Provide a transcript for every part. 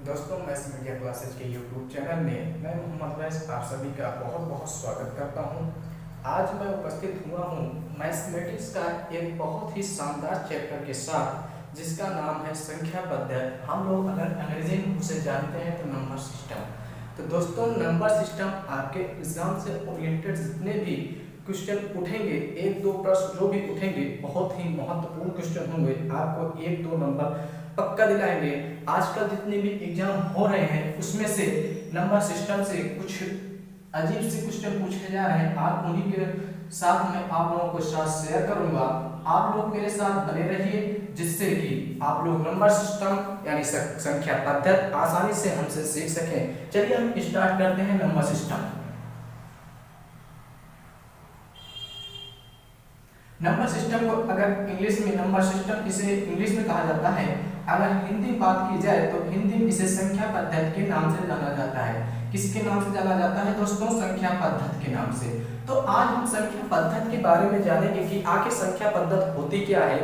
दोस्तों, maths media classes के YouTube channel में मैं मोहम्मद वैस आप सभी का बहुत बहुत स्वागत करता हूं। आज मैं उपस्थित हुआ हूं मैथमेटिक्स का एक बहुत ही शानदार चैप्टर के साथ, जिसका नाम है संख्या पद्धति। हम लोग अगर अंग्रेजी में उसे जानते हैं तो नंबर सिस्टम। तो दोस्तों, नंबर सिस्टम आपके एग्जाम से ओरिएंटेड जितने भी क्वेश्चन उठेंगे, एक दो प्रश्न जो भी उठेंगे, बहुत ही महत्वपूर्ण क्वेश्चन होंगे। आपको एक दो नंबर पक्का दिलाएंगे। आजकल जितने भी एग्जाम हो रहे हैं उसमें से नंबर सिस्टम से कुछ अजीब से क्वेश्चन पूछे जा रहे हैं। आप उन्हीं के साथ में आप लोगों को साथ शेयर करूंगा। आप लोग मेरे साथ बने रहिए, जिससे कि आप लोग नंबर सिस्टम यानी संख्या पद्धति आसानी से हमसे सीख सकें। चलिए हम स्टार्ट करते हैं नंबर सिस्टम। नंबर सिस्टम को अगर इंग्लिश में नंबर सिस्टम इसे इंग्लिश में कहा जाता है। अगर हिंदी में बात की जाए तो हिंदी में इसे संख्या पद्धति के नाम से जाना जाता है। किसके नाम से जाना जाता है दोस्तों? संख्या पद्धति के नाम से। तो आज हम संख्या पद्धति के बारे में जानेंगे कि आखिर संख्या पद्धति होती क्या है,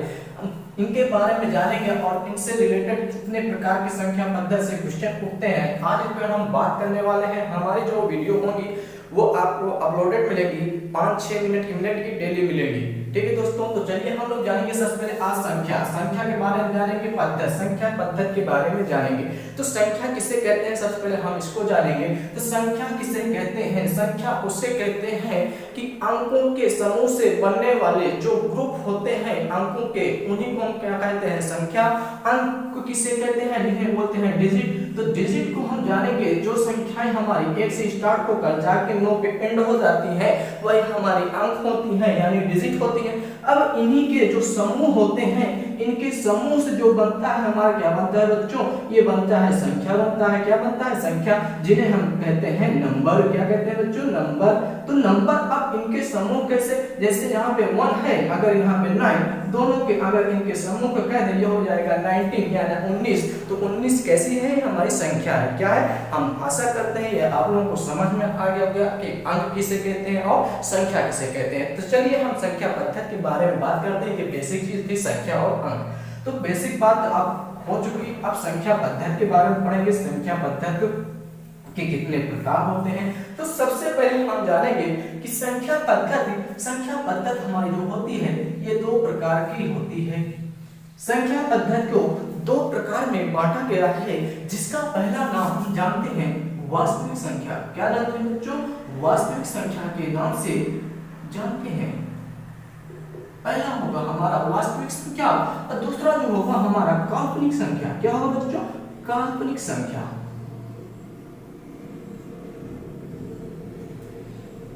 इनके बारे में जानेंगे और इनसे रिलेटेड कितने प्रकार की संख्या पद्धति से क्वेश्चन उठते हैं। आज इस पर हम बात करने वाले हैं। हमारी जो वीडियो होगी वो आपको अपलोडेड मिलेगी, 5-6 मिनट की डेली मिलेगी। ठीक है दोस्तों, तो चलिए हम लोग जानेंगे सबसे पहले आज संख्या के बारे में जानेंगे, पद्धति संख्या पद्धति के बारे में जानेंगे। तो संख्या किसे कहते हैं, सबसे पहले हम इसको जानेंगे। तो संख्या किसे कहते हैं? संख्या उसे कहते हैं कि अंकों के समूह से बनने वाले जो ग्रुप होते हैं अंकों के, उन्हीं को हम क्या कहते हैं? संख्या। अंक किसे कहते हैं? जिन्हें बोलते हैं डिजिट। तो डिजिट को हम जानेंगे, जो संख्याएं हमारी 1 से स्टार्ट होकर जाके 9 पे एंड हो जाती है वही हमारी अंक होती है, यानी डिजिट होती है। अब इन्हीं के जो समूह होते हैं, इनके समूह से जो बनता है हमारा क्या बनता है बच्चों? ये बनता है संख्या बनता है। क्या बनता है? संख्या, जिन्हें हम कहते हैं नंबर। क्या कहते हैं बच्चों? नंबर। तो नंबर अब इनके समूह कैसे? जैसे यहाँ पे 1 है, अगर यहाँ पे 9, दोनों के अगर इनके समूह को कह दें, ये हो जाएगा 19 यानी 19। तो 19 कैसी है? हमारी संख्या है। क्या है? हम आशा करते हैं ये आप लोगों को समझ में आ गया होगा कि अंक किसे कहते हैं और संख्या किसे कहते हैं। तो चलिए हम संख्या पद्धति के बारे में बात करते हैं कि बेसिक चीज थी संख्या और अंक। तो बेसिक बात आप हो चुकी। अब संख्या पद्धति के बारे में पढ़ेंगे। संख्या पद्धति के कितने प्रकार होते हैं। तो सबसे पहले हम जानेंगे कि संख्या पद्धति हमारी जो होती है ये 2 प्रकार की होती है। संख्या पद्धति को 2 प्रकार में बांटा गया है, जिसका पहला नाम हम जानते हैं वास्तविक संख्या। क्या जानते हैं बच्चों? वास्तविक संख्या के नाम से जानते हैं। पहला होगा हमारा वास्तविक संख्या और दूसरा जो होगा हमारा काल्पनिक संख्या। क्या होगा बच्चों? काल्पनिक संख्या।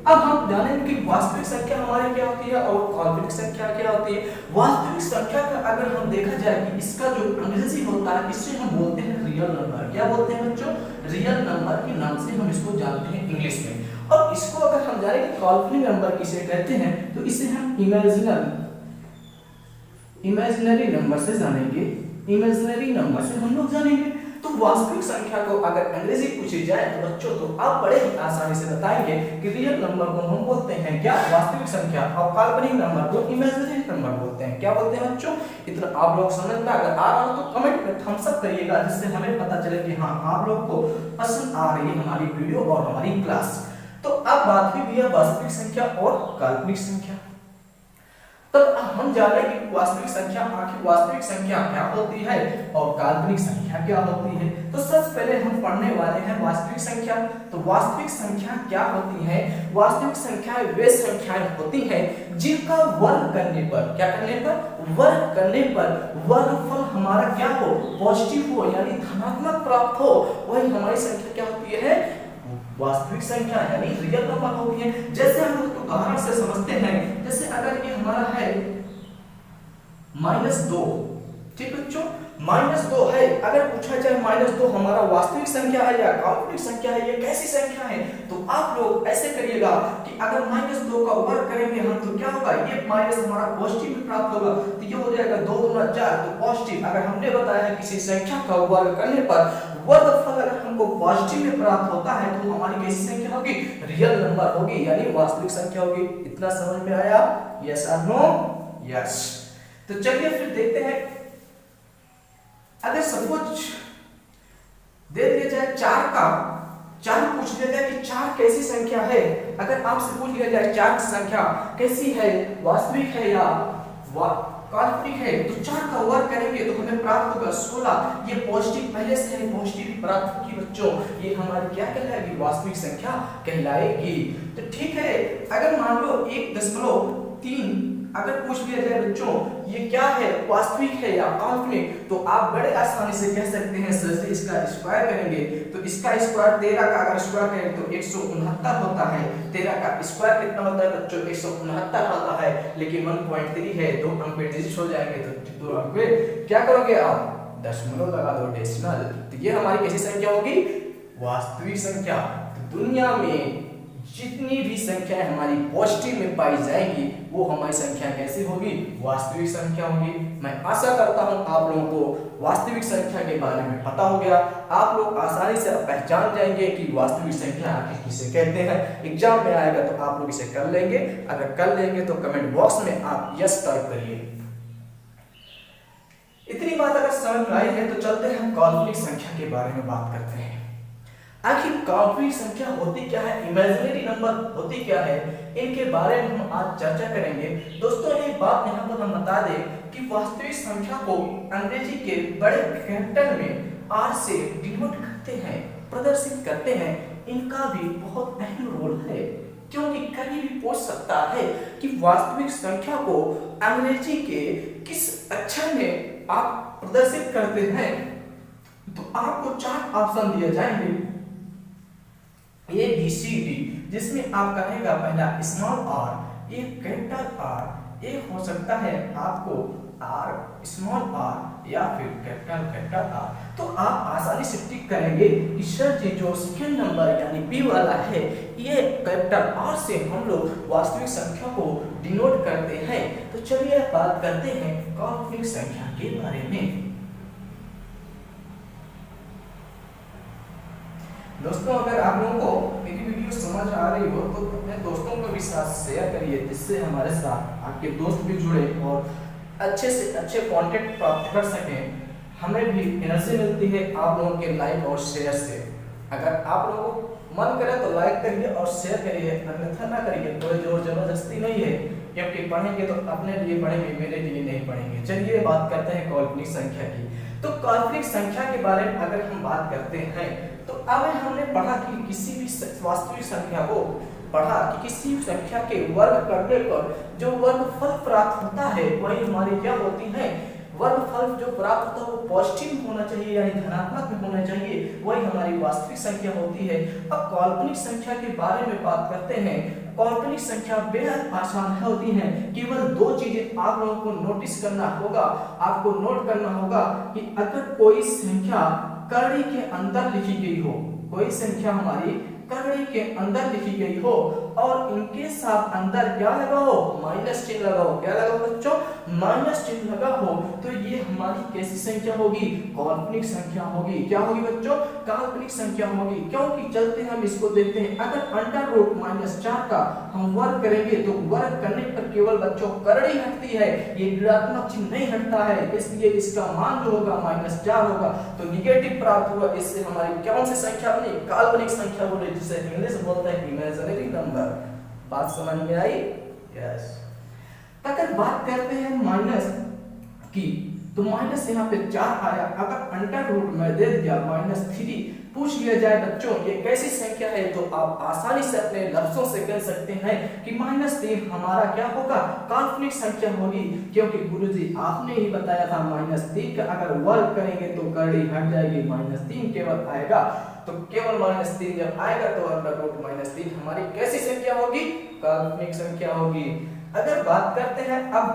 अब हम जानेंगे कि वास्तविक संख्या हमारी क्या होती है और काल्पनिक संख्या क्या होती है। वास्तविक संख्या का अगर हम देखा जाए कि इसका जो अंग्रेजी होता है, इससे हम बोलते हैं रियल नंबर। क्या बोलते हैं बच्चों? रियल नंबर के नाम से हम इसको जानते हैं इंग्लिश में। और इसको अगर हम जाने कि काल्पनिक नंबर किसे कहते हैं, तो इसे हम इमेजिनरी नंबर से जानेंगे। इमेजिनरी नंबर से हम लोग जानेंगे। तो वास्तविक संख्या को अगर अंग्रेजी पूछी जाए तो बच्चों तो आप बड़े ही आसानी से बताएंगे कि रियल नंबर को हम बोलते हैं क्या? वास्तविक संख्या। और काल्पनिक नंबर को इमेजिनरी नंबर बोलते हैं। क्या बोलते हैं बच्चों? इतना आप लोग समझ में अगर आ रहा हो तो कमेंट में थम्स अप करिएगा, जिससे हमें पता चले कि हाँ आप लोग को पसंद आ रही है हमारी वीडियो और हमारी क्लास। तो अब बात हुई भैया वास्तविक संख्या और काल्पनिक संख्या। तब हम जाने कि वास्तविक संख्या आखिर वास्तविक संख्या क्या होती है और काल्पनिक संख्या क्या होती है। तो सबसे पहले हम पढ़ने वाले हैं वास्तविक संख्या। तो वास्तविक संख्या क्या होती है? वास्तविक संख्याएं वे संख्याएं होती हैं जिनका वर्ग करने पर, क्या करने पर? वर्ग करने पर वर्गफल हमारा क्या हो? पॉजिटिव हो, यानी धनात्मक प्राप्त हो, वही हमारी संख्या क्या होती है? वास्तविक संख्या यानी रियल नंबर होती है। जैसे हम लोग उदाहरण से समझते हैं, जैसे अगर ये हमारा है -2, ठीक बच्चों, -2 है। अगर पूछा जाए -2 हमारा वास्तविक संख्या है या काल्पनिक संख्या है, ये कैसी संख्या है? तो आप लोग ऐसे करिएगा कि अगर -2 का वर्ग करेंगे हम तो क्या होगा? ये माइनस हमारा पॉजिटिव में प्राप्त होगा, तो ये हो जाएगा 2 गुना 4, तो पॉजिटिव। अगर हमने बताया है किसी संख्या का वर्ग करने पर वर्गफल अगर हमको पॉजिटिव में प्राप्त होता है तो हमारी कैसी संख्या होगी? रियल नंबर होगी, यानी वास्तविक संख्या होगी। इतना समझ में आया? यस और नो? यस। तो चलिए फिर देखते हैं, अगर सपोज दे दिया जाए 4 का, 4 पूछ लिया जाए कि 4 कैसी संख्या है। अगर आपसे पूछ लिया जाए 4 की संख्या कैसी है, वास्तविक है या काल्पनिक है, तो 4 का वर्ग करेंगे तो हमें प्राप्त होगा 16। ये पॉजिटिव पहले से है, पॉजिटिव प्राप्त होगी बच्चों, ये हमारी क्या कहलाएगी, वास्तविक संख्या कहलाएगी। तो ठीक है, अगर मान लो 1.3 अगर पूछ लिया जाए बच्चों ये क्या है, वास्तविक है या काल्पनिक, तो आप बड़े आसानी से कह सकते हैं सर से इसका स्क्वायर करेंगे तो इसका स्क्वायर 13 का अगर स्क्वायर करें तो 169 होता है। 13 का स्क्वायर कितना होता है बच्चों, 169 होता है, लेकिन 1.3 है, 2 अंक पे डिजिट हो जाएंगे तो 2 अंक पे क्या करोगे आप, दशमलव लगा दो, डेसिमल। तो ये हमारी कैसी संख्या होगी, वास्तविक संख्या। तो दुनिया में जितनी भी संख्याएं हमारी पॉजिटिव में पाई जाएंगी वो हमारी संख्या कैसी होगी, वास्तविक संख्या होगी। मैं आशा करता हूं आप लोगों को वास्तविक संख्या के बारे में पता हो गया। आप लोग आसानी से पहचान जाएंगे कि वास्तविक संख्या आखिर किसे कहते हैं। एग्जाम में आएगा तो आप लोग इसे कर लेंगे, अगर कर लेंगे तो कमेंट बॉक्स में आप यस टाइप करिए। इतनी बात अगर समझ में आई है तो चलते हैं हम काल्पनिक संख्या के बारे में बात करते हैं। आखिर काल्पनिक संख्या होती क्या है, इमेजिनरी नंबर होती क्या है, इनके बारे में हम आज चर्चा करेंगे। दोस्तों एक बात यहाँ पर हम बता दें कि वास्तविक संख्या को अंग्रेजी के बड़े कैपिटल में आर से डिनोट करते हैं, प्रदर्शित करते हैं। इनका भी बहुत अहम रोल है, क्योंकि कभी भी पूछ सकता है कि वास्तविक संख्या को अंग्रेजी के किस अक्षर में आप प्रदर्शित करते हैं, तो आपको 4 ऑप्शन दिए जाएंगे ए बी सी डी, जिसमें आपका रहेगा पहला स्मॉल आर, एक कैपिटल आर, एक हो सकता है आपको आर स्मॉल आर या फिर कैपिटल आर। तो आप आसानी से टिक करेंगे कि सर जी जो सेकंड नंबर यानी बी वाला है ये कैपिटल आर से हम लोग वास्तविक संख्या को डिनोट करते हैं। तो चलिए बात करते हैं काल्पनिक संख्या के बारे में। दोस्तों अगर आप लोगों को मेरी वीडियो समझ आ रही हो तो अपने दोस्तों को भी साथ शेयर करिए, जिससे हमारे साथ आपके दोस्त भी जुड़े और अच्छे से अच्छे कंटेंट प्राप्त कर सकें। हमें भी एनर्जी मिलती है आप लोगों के लाइक और शेयर से। अगर आप लोगों को मन करे तो लाइक करिए और शेयर करिए, अन्यथा ना करिए, कोई जोर जबरदस्ती नहीं है, क्योंकि पढ़ेंगे तो अपने लिए पढ़ेंगे, मेरे लिए नहीं पढ़ेंगे। चलिए बात करते हैं काल्पनिक संख्या की। तो काल्पनिक संख्या के बारे में अगर हम बात करते हैं तो अब हमने पढ़ा कि किसी भी वास्तविक संख्या को पढ़ा कि किसी भी संख्या के वर्ग करने पर जो वर्गफल प्राप्त होता है वही हमारी क्या होती है, वर्गफल जो प्राप्त होता है वो पॉजिटिव होना चाहिए यानी धनात्मक में होना चाहिए, वही हमारी वास्तविक संख्या होती है। अब काल्पनिक संख्या के बारे में बात करते हैं। काल्पनिक संख्या बेहद आसान होती है, केवल 2 चीजें आप लोगों को नोटिस करना होगा, आपको नोट करना होगा कि अगर कोई संख्या कड़ी के अंदर लिखी गई हो, कोई संख्या हमारी कड़ी के अंदर लिखी गई हो और इनके साथ अंदर क्या लगा हो, माइनस चिन्ह लगा हो, क्या लगा हो बच्चों, माइनस चिन्ह लगा हो, तो ये हमारी कैसी संख्या होगी, काल्पनिक संख्या होगी। क्या होगी बच्चों, काल्पनिक संख्या होगी। क्योंकि चलते हम इसको देखते हैं, अगर अंडर रूट -4 का हम वर्ग करेंगे तो वर्ग करने पर केवल बच्चों कड़ी हटती है, ये ऋणात्मक चिन्ह नहीं हटता है, इसलिए इसका मान जो होगा -4 होगा, तो निगेटिव प्राप्त हुआ। इससे हमारी कौन सी संख्या बनी, काल्पनिक संख्या बोले, जिसे इंग्लिश बोलते हैं इमेजिनरी नंबर। बात समझ में आई, यस। अगर बात करते हैं माइनस की, तो माइनस यहाँ पे 4 आया, अगर अंडर रूट में दे दिया -3 पूछ लिया जाए बच्चों ये कैसी संख्या है, तो आप आसानी से अपने लफ्जों से कह सकते हैं कि -3 हमारा क्या होगा, काल्पनिक संख्या होगी। क्योंकि गुरुजी आपने ही बताया था -3 का अगर वर्ग करेंगे तो कड़ी हट जाएगी, -3 केवल आएगा, तो केवल -3 जब आएगा तो अंडर रूट -3 हमारी कैसी संख्या होगी, काल्पनिक संख्या होगी। अगर बात करते हैं अब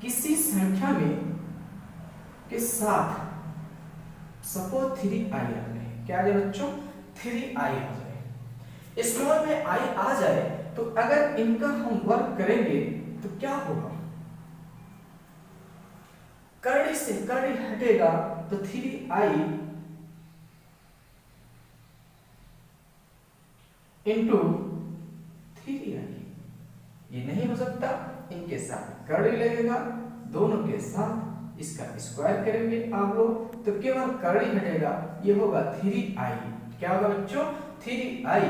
किसी संख्या में के साथ सपोज 3i आ जाए, क्या आ जाए बच्चों, 3i आ जाए, स्मॉल में i आ जाए, तो अगर इनका हम वर्ग करेंगे तो क्या होगा, कड़ी से कड़ी हटेगा तो 3i इंटू 3i, ये नहीं हो सकता, इनके साथ कड़ी लगेगा, दोनों के साथ इसका स्क्वायर करेंगे आप लोग तो केवल करड़ी हटेगा, ये होगा 3i। क्या होगा बच्चों? 3i।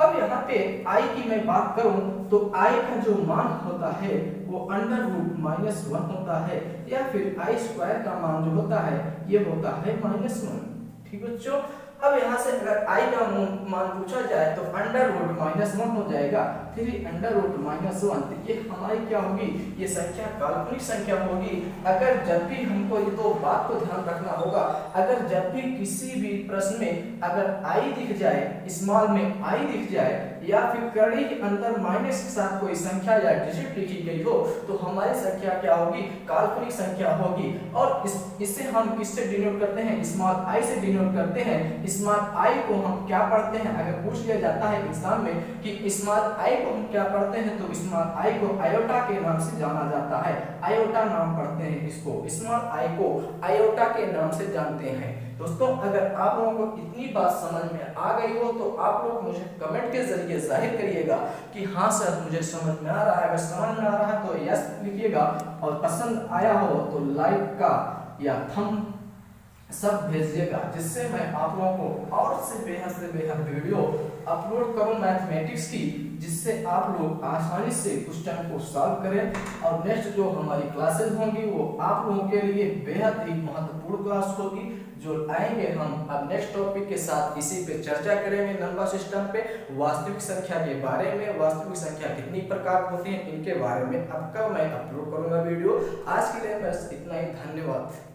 अब यहाँ पे i की मैं बात करूं तो i का जो मान होता है वो अंडर रूट -1 होता है, या फिर i स्क्वायर का मान जो होता है ये होता है -1। ठीक बच्चों, अब यहाँ से अगर i का मान पूछा जाए तो अंडर रूट -1 हो जाएगा, 3 अंडर रूट -1। तो ये हमारी क्या होगी? ये संख्या काल्पनिक संख्या होगी। अगर जब भी हमको ये दो बात को ध्यान रखना होगा, अगर जब भी किसी भी प्रश्न में अगर i दिख जाए, स्मॉल में i दिख जाए, या फिर कड़ी के अंदर माइनस के साथ कोई संख्या या डिजिट लिखी गई हो, तो हमारी संख्या क्या होगी? काल्पनिक संख्या होगी। और इससे हम किससे डिनोट करते हैं? स्मॉल i से डिनोट करते हैं। स्मॉल i को हम क्या पढ़ते हैं? अगर पूछ लिया जाता है एग्जाम में कि स्मॉल i को हम क्या पढ़ते हैं, तो स्मॉल i को आयोटा के नाम से जाना जाता है। आयोटा नाम पढ़ते हैं इसको, स्मॉल i को आयोटा के नाम से जानते हैं। दोस्तों, अगर आप लोगों को इतनी बात समझ में आ गई हो तो आप लोग मुझे कमेंट के जरिए जाहिर करिएगा कि हाँ सर मुझे समझ में आ रहा है। अगर समझ में आ रहा है तो यस लिखिएगा, और पसंद आया हो तो लाइक का या थंब सब भेजिएगा, जिससे मैं आप लोगों को और से बेहद वीडियो अपलोड करूं मैथमेटिक्स की, जिससे आप लोग आसानी से क्वेश्चन को सॉल्व करें। और नेक्स्ट जो हमारी क्लासेस होंगी वो आप लोगों के लिए बेहद ही महत्वपूर्ण क्लास होगी, जो आएंगे हम अब नेक्स्ट टॉपिक के साथ इसी पे चर्चा करेंगे। नंबर सिस्टम पे वास्तविक संख्या के बारे में, वास्तविक संख्या कितनी प्रकार होती है इनके बारे में आपका मैं अपलोड करूंगा वीडियो। आज के लिए बस इतना ही, धन्यवाद।